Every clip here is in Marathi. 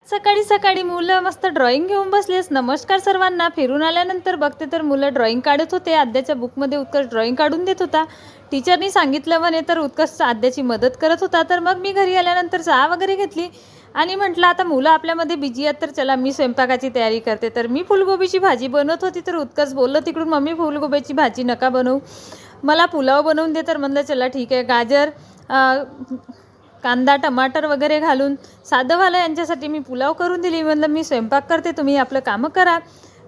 सकाळी सकाळी मुलं मस्त ड्रॉइंग घेऊन बसलेस. नमस्कार सर्वांना. फिरून आल्यानंतर बघते तर मुलं ड्रॉइंग काढत होते. आद्याच्या बुकमध्ये उत्कर्ष ड्रॉइंग काढून देत होता. टीचरनी सांगितलं म्हणे तर उत्कर्ष आद्याची मदत करत होता. तर मग मी घरी आल्यानंतर चहा वगैरे घेतली आणि म्हटलं आता मुलं आपल्यामध्ये बिझी आहेत तर चला मी स्वयंपाकाची तयारी करते. तर मी फुलगोबीची भाजी बनवत होती तर उत्कर्ष बोललं तिकडून, मम्मी फुलगोबीची भाजी नका बनवू, मला पुलाव बनवून दे. तर म्हणलं चला ठीक आहे. गाजर कांदा टमाटर वगैरे घालून साधंवालं यांच्यासाठी मी पुलाव करून दिली. म्हणलं मी स्वयंपाक करते, तुम्ही आपलं कामं करा.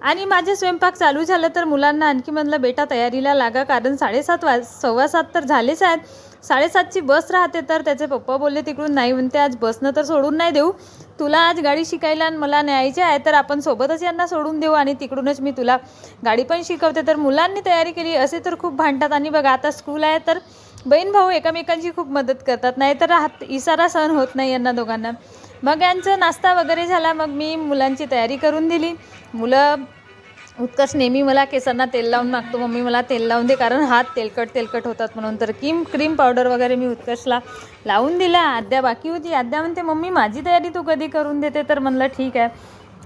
आणि माझे स्वयंपाक चालू झालं तर मुलांना आणखी म्हणलं बेटा तयारीला लागा, कारण 7:30 7:15 तर झालेच आहेत. 7:30ची बस राहते. तर त्याचे पप्पा बोलले तिकडून नाही म्हणते आज बसनं तर सोडून नाही देऊ, तुला आज गाडी शिकायला मला न्यायचे आहे तर आपण सोबतच यांना सोडून देऊ आणि तिकडूनच मी तुला गाडी पण शिकवते. तर मुलांनी तयारी केली. असे तर खूप भांडतात आणि बघा आता स्कूल आहे तर बहीण भाऊ एकमेकांची खूप मदत करतात, नाही तर इशारा सहन होत नाही यांना दोघांना. मग यांचं नाश्ता वगैरे झाला. मग मी मुलांची तयारी करून दिली. मुलं उत्कर्ष नेहमी मला केसांना तेल लावून मागतो, मम्मी मला तेल लावून दे, कारण हात तेलकट होतात म्हणून. तर क्रीम पावडर वगैरे मी उत्कर्षला लावून दिला. आद्या बाकी होती. आद्या म्हणते मम्मी माझी तयारी तू कधी करून देते. तर म्हणलं ठीक आहे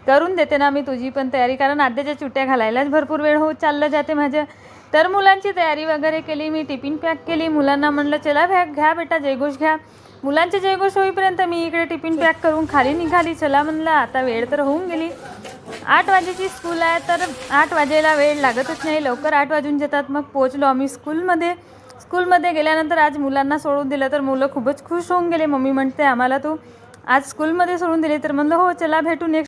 करून देते ना मी तुझी पण तयारी, कारण आद्याच्या चुट्या घालायलाच भरपूर वेळ होत चाललं जाते माझ्या. तर मुलांची तयारी वगैरे केली. मी टिफिन पॅक केली. मुलांना म्हणलं चला घ्या बेटा जयघोष घ्या. मुलांचे जयघोष होईपर्यंत मी इकडे टिफिन पॅक करून खाली निघाली. चला म्हणलं आता वेळ तर होऊन गेली. 8 वाजेची स्कूल आहे तर 8 वाजायला वेळ लागतच नाही, लवकर 8 वाजून जातात. मग पोहोचलो आम्ही स्कूलमध्ये गेल्यानंतर आज मुलांना सोडून दिलं तर मुलं खूपच खुश होऊन गेले. मम्मी म्हणते आम्हाला तू आज स्कूलमध्ये सोडून दिले. तर म्हणलं हो चला भेटू नेक्स्ट